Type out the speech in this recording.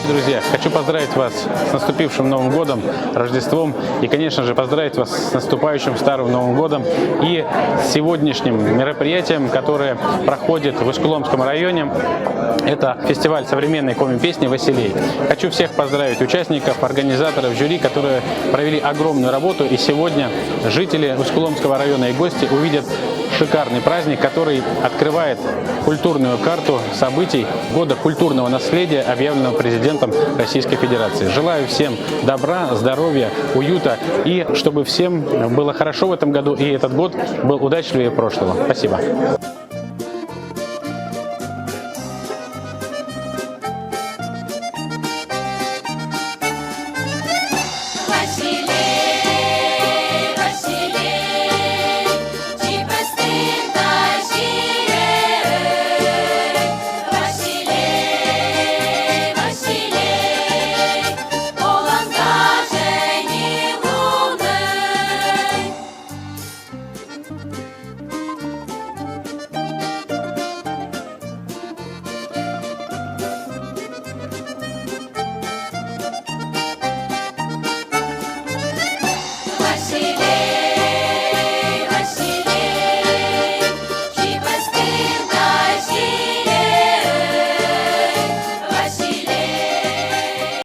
Здравствуйте, друзья! Хочу поздравить вас с наступившим Новым годом, Рождеством и, конечно же, поздравить вас с наступающим Старым Новым годом и с сегодняшним мероприятием, которое проходит в Усть-Куломском районе. Это фестиваль современной коми-песни «Василей». Хочу всех поздравить участников, организаторов, жюри, которые провели огромную работу. И сегодня жители Усть-Куломского района и гости увидят шикарный праздник, который открывает культурную карту событий года культурного наследия, объявленного президентом Российской Федерации. Желаю всем добра, здоровья, уюта и чтобы всем было хорошо в этом году и этот год был удачливее прошлого. Спасибо. Василий.